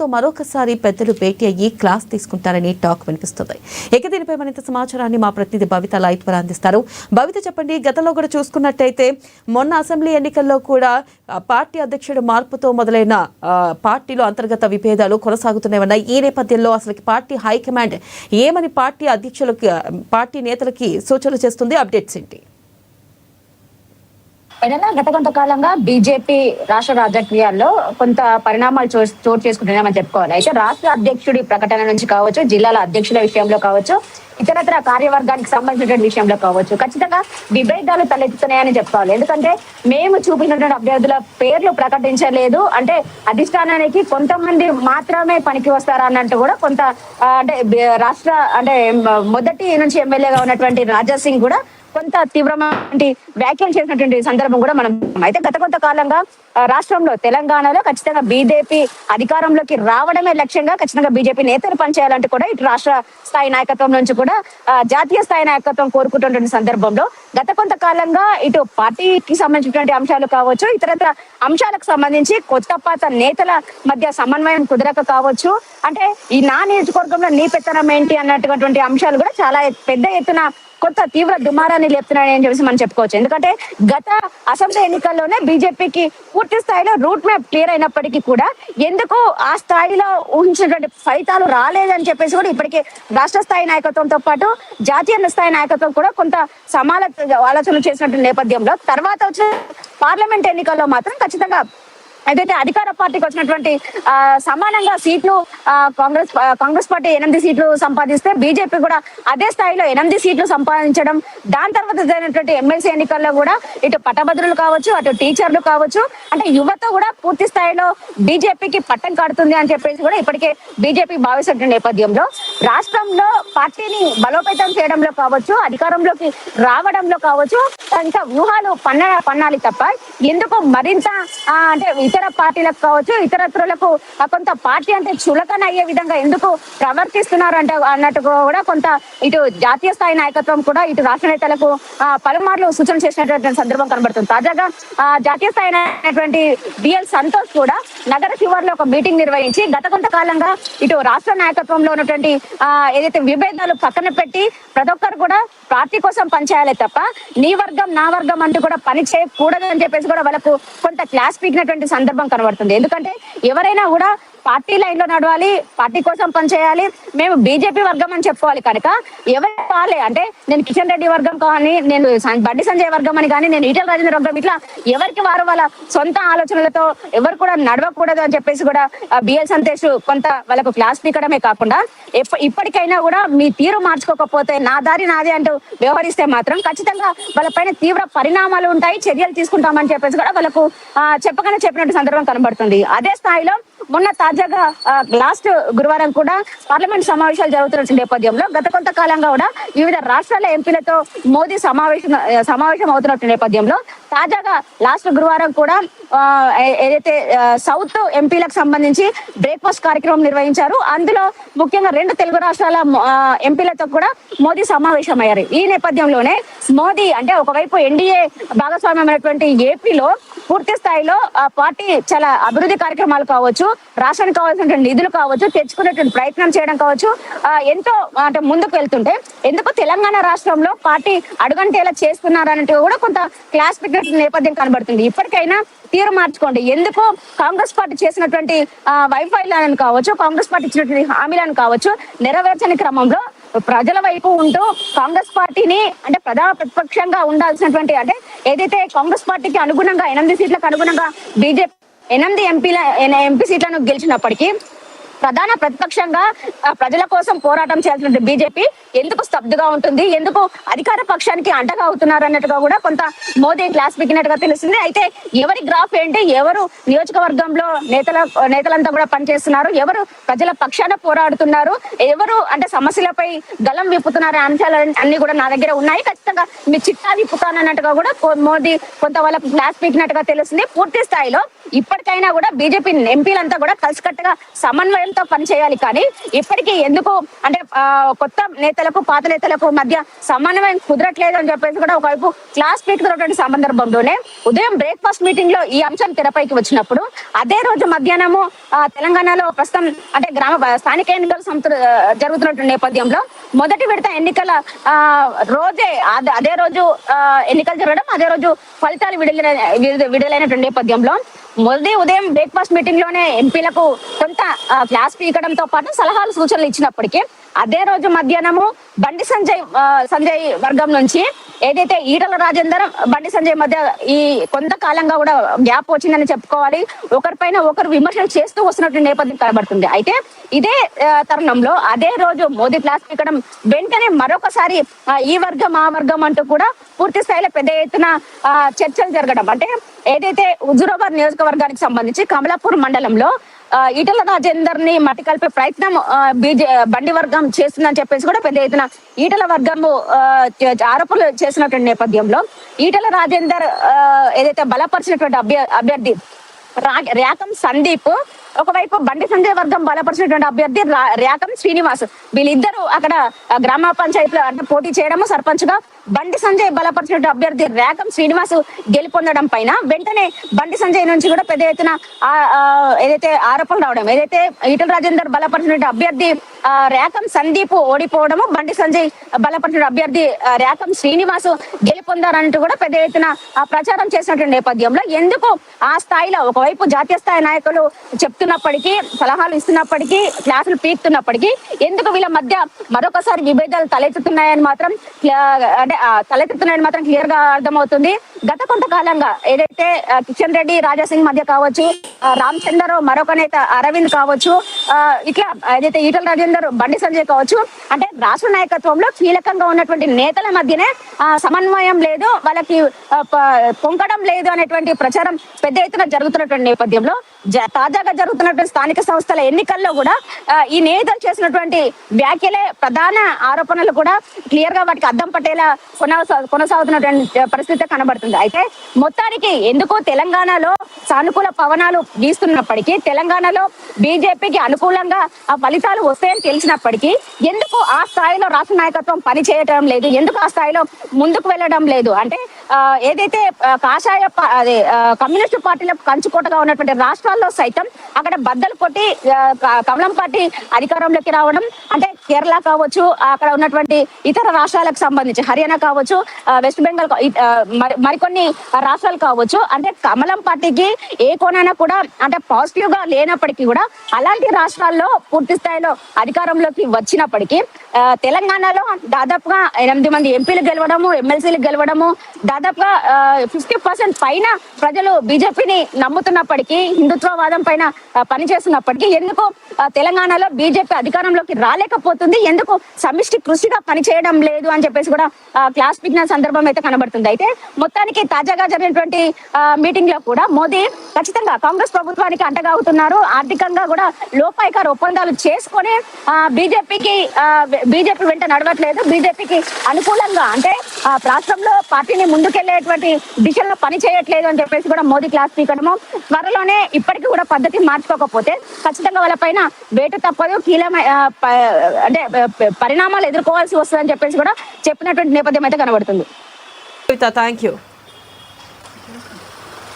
దాంతో మరొకసారి పెద్దలు భేటీ అయ్యి క్లాస్ తీసుకుంటారని టాక్ వినిపిస్తుంది. ఇక దీనిపై మరింత సమాచారాన్ని మా ప్రతినిధి భవిత లైవ్ ద్వారా అందిస్తారు. భవిత, చెప్పండి, గతంలో కూడా చూసుకున్నట్టయితే మొన్న అసెంబ్లీ ఎన్నికల్లో కూడా పార్టీ అధ్యక్షుడు మార్పుతో మొదలైన పార్టీలో అంతర్గత విభేదాలు కొనసాగుతున్నాయి. ఈ నేపథ్యంలో అసలు పార్టీ హైకమాండ్ ఏమని పార్టీ అధ్యక్షులకు, పార్టీ నేతలకి సూచనలు చేస్తుంది? అప్డేట్స్ ఏంటి? గత కొంతకాలంగా బీజేపీ రాష్ట్ర రాజకీయాల్లో కొంత పరిణామాలు చోటు చేసుకుంటున్నామని చెప్పుకోవాలి. అయితే రాష్ట్ర అధ్యక్షుడి ప్రకటన నుంచి కావచ్చు, జిల్లాల అధ్యక్షుల విషయంలో కావచ్చు, ఇతరత్ర కార్యవర్గానికి సంబంధించిన విషయంలో కావచ్చు, ఖచ్చితంగా విభేదాలు తలెత్తుతున్నాయని చెప్పుకోవాలి. ఎందుకంటే మేము చూపించినటువంటి అభ్యర్థుల పేర్లు ప్రకటించలేదు అంటే అధిష్టానానికి కొంతమంది మాత్రమే పనికి వస్తారా అన్నట్టు కూడా కొంత అంటే రాష్ట్ర అంటే మొదటి నుంచి ఎమ్మెల్యేగా ఉన్నటువంటి రాజా సింగ్ కూడా కొంత తీవ్రమైన వ్యాఖ్యలు చేసినటువంటి సందర్భం కూడా మనం. అయితే గత కొంత కాలంగా రాష్ట్రంలో తెలంగాణలో ఖచ్చితంగా బీజేపీ అధికారంలోకి రావడమే లక్ష్యంగా ఖచ్చితంగా బీజేపీ నేతలు పనిచేయాలంటే కూడా ఇటు రాష్ట్ర స్థాయి నాయకత్వం నుంచి కూడా జాతీయ స్థాయి నాయకత్వం కోరుకుంటున్న సందర్భంలో గత కొంత కాలంగా ఇటు పార్టీకి సంబంధించినటువంటి అంశాలు కావచ్చు, ఇతరత్ర అంశాలకు సంబంధించి కొత్త పాత నేతల మధ్య సమన్వయం కుదరక కావచ్చు, అంటే ఈ నా నియోజకవర్గంలో నీ పెత్తనం ఏంటి అన్నటువంటి అంశాలు కూడా చాలా పెద్ద ఎత్తున కొత్త తీవ్ర దుమారాన్ని లేపుతున్నాయని చెప్పేసి మనం చెప్పుకోవచ్చు. ఎందుకంటే గత అసెంబ్లీ ఎన్నికల్లోనే బీజేపీకి పూర్తి స్థాయిలో రూట్ మ్యాప్ క్లియర్ అయినప్పటికీ కూడా ఎందుకు ఆ స్థాయిలో ఊహించినటువంటి ఫలితాలు రాలేదని చెప్పేసి కూడా ఇప్పటికే రాష్ట్ర స్థాయి నాయకత్వంతో పాటు జాతీయ స్థాయి నాయకత్వం కూడా కొంత ఆలోచనలు చేసినటువంటి నేపథ్యంలో తర్వాత వచ్చిన పార్లమెంట్ ఎన్నికల్లో మాత్రం ఖచ్చితంగా ఏదైతే అధికార పార్టీకి వచ్చినటువంటి సమానంగా సీట్లు కాంగ్రెస్ పార్టీ 8 సీట్లు సంపాదిస్తే బీజేపీ కూడా అదే స్థాయిలో 8 సీట్లు సంపాదించడం, దాని తర్వాత జరిగినటువంటి ఎమ్మెల్సీ ఎన్నికల్లో కూడా ఇటు పట్టభద్రులు కావచ్చు, అటు టీచర్లు కావచ్చు, అంటే యువత కూడా పూర్తి స్థాయిలో బీజేపీకి పట్టం కాడుతుంది అని చెప్పేసి కూడా ఇప్పటికే బీజేపీ భావిస్తున్న నేపథ్యంలో రాష్ట్రంలో పార్టీని బలోపేతం చేయడంలో కావచ్చు, అధికారంలోకి రావడంలో కావచ్చు ఇంకా వ్యూహాలు పన్నాలి తప్ప ఎందుకు మరింత అంటే ఇతర పార్టీలకు కావచ్చు, ఇతరత్రులకు కొంత పార్టీ అంటే చులకన అయ్యే విధంగా ఎందుకు ప్రవర్తిస్తున్నారు అంటే అన్నట్టుగా కూడా కొంత ఇటు జాతీయ స్థాయి నాయకత్వం కూడా ఇటు రాష్ట్ర నేతలకు పలుమార్లు సూచన చేసినటువంటి సందర్భం కనబడుతుంది. తాజాగా జాతీయ స్థాయి అయినటువంటి బిఎల్ సంతోష్ కూడా నగర శివార్లో ఒక మీటింగ్ నిర్వహించి గత కొంతకాలంగా ఇటు రాష్ట్ర నాయకత్వంలో ఉన్నటువంటి ఏదైతే విభేదాలు పక్కన పెట్టి ప్రతి ఒక్కరు కూడా పార్టీ కోసం పనిచేయాలి తప్ప నీ వర్గం నా వర్గం అంటూ కూడా పని చేయకూడదు అని చెప్పేసి కూడా వాళ్ళకు కొంత క్లాస్ పీకినటువంటి సందర్భం కనబడుతుంది. ఎందుకంటే ఎవరైనా కూడా పార్టీ లైన్ లో నడవాలి, పార్టీ కోసం పనిచేయాలి, మేము బీజేపీ వర్గం అని చెప్పుకోవాలి కనుక ఎవరు కాలే అంటే నేను కిషన్ రెడ్డి వర్గం కానీ, నేను బండి సంజయ్ వర్గం అని కానీ, నేను ఈటెల రాజేంద్ర వర్గం, ఇట్లా ఎవరికి వారు వాళ్ళ సొంత ఆలోచనలతో ఎవరు కూడా నడవకూడదు అని చెప్పేసి కూడా బిఎల్ సంతోష్ కొంత వాళ్ళకు క్లాస్ పీకడమే కాకుండా ఇప్పటికైనా కూడా మీ తీరు మార్చుకోకపోతే నా దారి నాదే అంటూ వ్యవహరిస్తే మాత్రం ఖచ్చితంగా వాళ్ళపైన తీవ్ర పరిణామాలు ఉంటాయి, చర్యలు తీసుకుంటామని చెప్పేసి కూడా వాళ్ళకు చెప్పినట్టు సందర్భం కనబడుతుంది. అదే స్థాయిలో మొన్న తాజాగా లాస్ట్ గురువారం కూడా పార్లమెంట్ సమావేశాలు జరుగుతున్న నేపథ్యంలో గత కొంతకాలంగా కూడా వివిధ రాష్ట్రాల ఎంపీలతో మోదీ సమావేశం అవుతున్న నేపథ్యంలో తాజాగా లాస్ట్ గురువారం కూడా ఏదైతే సౌత్ ఎంపీలకు సంబంధించి బ్రేక్ఫాస్ట్ కార్యక్రమం నిర్వహించారు. అందులో ముఖ్యంగా 2 తెలుగు రాష్ట్రాల ఎంపీలతో కూడా మోదీ సమావేశమయ్యారు. ఈ నేపథ్యంలోనే మోదీ అంటే ఒకవైపు ఎన్డీఏ భాగస్వామ్యమైనటువంటి ఏపీలో పూర్తి స్థాయిలో పార్టీ చాలా అభివృద్ధి కార్యక్రమాలు కావచ్చు, రాష్ట్రానికి కావాల్సినటువంటి నిధులు కావచ్చు తెచ్చుకునేటువంటి ప్రయత్నం చేయడం కావచ్చు ఎంతో అంటే ముందుకు వెళ్తుంటే ఎందుకు తెలంగాణ రాష్ట్రంలో పార్టీ అడుగంటేలా చేస్తున్నారన్నట్టు కూడా కొంత క్లాస్ పెట్టిన నేపథ్యం కనబడుతుంది. ఇప్పటికైనా తీరు మార్చుకోండి. ఎందుకు కాంగ్రెస్ పార్టీ చేసినటువంటి వైఫల్యాలను కావచ్చు, కాంగ్రెస్ పార్టీ ఇచ్చినటువంటి హామీలను కావచ్చు నెరవేర్చని క్రమంలో ప్రజల వైపు ఉంటూ కాంగ్రెస్ పార్టీని అంటే ప్రధాన ప్రతిపక్షంగా ఉండాల్సినటువంటి అంటే ఏదైతే కాంగ్రెస్ పార్టీకి అనుగుణంగా 8 సీట్లకు అనుగుణంగా బీజేపీ 8 ఎంపీ సీట్లను గెలిచినప్పటికీ ప్రధాన ప్రతిపక్షంగా ప్రజల కోసం పోరాటం చేయాల్సిన బీజేపీ ఎందుకు స్తబ్దుగా ఉంటుంది, ఎందుకు అధికార పక్షానికి అంటగా అవుతున్నారు అన్నట్టుగా కూడా కొంత మోదీ క్లాస్ పీకినట్టుగా తెలుస్తుంది. అయితే ఎవరి గ్రాఫ్ ఏంటి, ఎవరు నియోజకవర్గంలో నేతలంతా కూడా పనిచేస్తున్నారు, ఎవరు ప్రజల పక్షాన పోరాడుతున్నారు, ఎవరు అంటే సమస్యలపై గలం విప్పుతున్నారు అంశాలు అన్ని కూడా నా దగ్గర ఉన్నాయి. ఖచ్చితంగా మీ చిట్టా విప్పుతానన్నట్టుగా కూడా మోదీ కొంత వాళ్ళకు క్లాస్ పీకినట్టుగా తెలుస్తుంది. పూర్తి స్థాయిలో ఇప్పటికైనా కూడా బీజేపీ ఎంపీలంతా కూడా కలిసికట్టుగా సమన్వయం దృక్పథంతో పనిచేయాలి. కానీ ఇప్పటికీ ఎందుకు అంటే కొత్త నేతలకు పాత నేతలకు మధ్య సమన్వయం కుదరట్లేదు అని చెప్పేసి కూడా ఒకవైపు క్లాస్ పీకుతున్నటువంటి సందర్భంలోనే ఉదయం బ్రేక్ఫాస్ట్ మీటింగ్ లో ఈ అంశం తెరపైకి వచ్చినప్పుడు అదే రోజు మధ్యాహ్నము తెలంగాణలో ప్రస్తుతం అంటే స్థానిక ఎన్నికలు జరుగుతున్నటువంటి నేపథ్యంలో మొదటి విడత ఎన్నికల రోజే అదే రోజు ఎన్నికలు జరగడం, అదే రోజు ఫలితాలు విడుదలైనటువంటి నేపథ్యంలో మొదటి ఉదయం బ్రేక్ఫాస్ట్ మీటింగ్ లోనే ఎంపీలకు కొంత క్లాస్ పీకడంతో పాటు సలహాలు సూచనలు ఇచ్చినప్పటికీ అదే రోజు మధ్యాహ్నము బండి సంజయ్ వర్గం నుంచి ఏదైతే ఈటల రాజేందర్ బండి సంజయ్ మధ్య ఈ కొంతకాలంగా కూడా గ్యాప్ వచ్చిందని చెప్పుకోవాలి. ఒకరిపైన ఒకరు విమర్శలు చేస్తూ వస్తున్నటువంటి నేపథ్యం కనబడుతుంది. అయితే ఇదే తరుణంలో అదే రోజు మోదీ క్లాస్ పీకడం వెంటనే మరొకసారి ఈ వర్గం ఆ వర్గం అంటూ కూడా పూర్తి స్థాయిలో పెద్ద ఎత్తున చర్చలు జరగడం, అంటే ఏదైతే హుజూరాబాద్ నియోజకవర్గానికి సంబంధించి కమలాపూర్ మండలంలో ఈటల రాజేందర్ ని మట్టి కలిపే ప్రయత్నం బండి వర్గం చేస్తుందని చెప్పేసి కూడా పెద్ద ఎత్తున ఈటల వర్గము ఆరోపణలు చేసినటువంటి నేపథ్యంలో ఈటల రాజేందర్ ఏదైతే బలపరిచినటువంటి అభ్యర్థి ర్యాకం సందీప్, ఒకవైపు బండి సంజయ్ వర్గం బలపరిచినటువంటి అభ్యర్థి ర్యాకం శ్రీనివాస్, వీళ్ళిద్దరూ అక్కడ గ్రామ పంచాయతీలో అంటే పోటీ చేయడము, సర్పంచ్ గా బండి సంజయ్ బలపరిచినటువంటి అభ్యర్థి ర్యాకం శ్రీనివాస్ గెలుపొందడం పైన వెంటనే బండి సంజయ్ నుంచి కూడా పెద్ద ఎత్తున ఏదైతే ఆరోపణలు రావడం, ఏదైతే ఈటల రాజేందర్ బలపరిచినటువంటి అభ్యర్థి ర్యాకం సందీప్ ఓడిపోవడము, బండి సంజయ్ బలపరిచిన అభ్యర్థి ర్యాకం శ్రీనివాస్ గెలుపొందారంటూ కూడా పెద్ద ఎత్తున ప్రచారం చేసినటువంటి నేపథ్యంలో ఎందుకు ఆ స్థాయిలో ఒకవైపు జాతీయ స్థాయి నాయకులు చెప్తున్నప్పటికీ, సలహాలు ఇస్తున్నప్పటికీ, క్లాసులు పీకుతున్నప్పటికీ ఎందుకు వీళ్ళ మధ్య మరొకసారి విభేదాలు తలెత్తుతున్నాయని మాత్రం క్లియర్ గా అర్థమవుతుంది. గత కొంతకాలంగా ఏదైతే కిషన్ రెడ్డి రాజాసింగ్ మధ్య కావచ్చు, రామచంద్ర మరొక నేత అరవింద్ కావచ్చు, ఇట్లా ఏదైతే ఈటల రాజేందర్ బండి సంజయ్ కావచ్చు, అంటే రాష్ట్ర నాయకత్వంలో కీలకంగా ఉన్నటువంటి నేతల మధ్యనే సమన్వయం లేదు, వాళ్ళకి పొంకడం లేదు అనేటువంటి ప్రచారం పెద్ద ఎత్తున జరుగుతున్నటువంటి నేపథ్యంలో తాజాగా జరుగుతున్నటువంటి స్థానిక సంస్థల ఎన్నికల్లో కూడా ఈ నేతలు చేసినటువంటి వ్యాఖ్యలే ప్రధాన ఆరోపణలు కూడా క్లియర్ గా వాటికి అద్దం పట్టేలా కొనసాగుతున్నటువంటి పరిస్థితి కనబడుతుంది. అయితే మొత్తానికి ఎందుకు తెలంగాణలో సానుకూల పవనాలు వీస్తున్నప్పటికీ, తెలంగాణలో బీజేపీకి అనుకూలంగా ఆ ఫలితాలు వస్తాయని తెలిసినప్పటికీ ఎందుకు ఆ స్థాయిలో రాష్ట్ర నాయకత్వం పని చేయటం లేదు, ఎందుకు ఆ స్థాయిలో ముందుకు వెళ్ళడం లేదు అంటే ఏదైతే కాషాయ కమ్యూనిస్టు పార్టీలకు కంచుకోటగా ఉన్నటువంటి రాష్ట్రాల్లో సైతం అక్కడ బద్దలు కొట్టి కమలం పార్టీ అధికారంలోకి రావడం, అంటే కేరళ కావచ్చు, అక్కడ ఉన్నటువంటి ఇతర రాష్ట్రాలకు సంబంధించి హర్యానా కావచ్చు, వెస్ట్ బెంగాల్ మరికొన్ని రాష్ట్రాలు కావచ్చు, అంటే కమలం పార్టీకి ఏ కోణాన కూడా అంటే పాజిటివ్ గా లేనప్పటికీ కూడా అలాంటి రాష్ట్రాల్లో పూర్తి స్థాయిలో అధికారంలోకి వచ్చినప్పటికీ తెలంగాణలో దాదాపుగా 8 మంది ఎంపీలు గెలవడము, ఎమ్మెల్సీలు గెలవడము, దాదాపుగా 50% పైన ప్రజలు బీజేపీని నమ్ముతున్నప్పటికీ, హిందుత్వవాదం పైన పనిచేస్తున్నప్పటికీ ఎందుకు తెలంగాణలో బీజేపీ అధికారంలోకి రాలేకపోతుంది, ఎందుకు సమిష్టి కృషిగా పనిచేయడం లేదు అని చెప్పేసి కూడా క్లాస్ పిక్న సందర్భం అయితే కనబడుతుంది. అయితే మొత్తానికి తాజాగా జరిగినటువంటి మీటింగ్ లో కూడా మోదీ ఖచ్చితంగా కాంగ్రెస్ ప్రభుత్వానికి అంటగాగుతున్నారు, ఆర్థికంగా కూడా లోపాయికార ఒప్పందాలు చేసుకొని బీజేపీ వెంట నడవట్లేదు, బీజేపీకి అనుకూలంగా అంటే రాష్ట్రంలో పార్టీని ముందుకెళ్లేటువంటి దిశలో పని చేయట్లేదు అని చెప్పేసి కూడా మోదీ క్లాస్ పీకడము, త్వరలోనే ఇప్పటికీ కూడా పద్ధతి మార్చుకోకపోతే ఖచ్చితంగా వాళ్ళ పైన వేటు తప్పదు, అంటే పరిణామాలు ఎదుర్కోవాల్సి వస్తుందని చెప్పేసి కూడా చెప్పినటువంటి నేపథ్యం అయితే కనబడుతుంది. Thank you.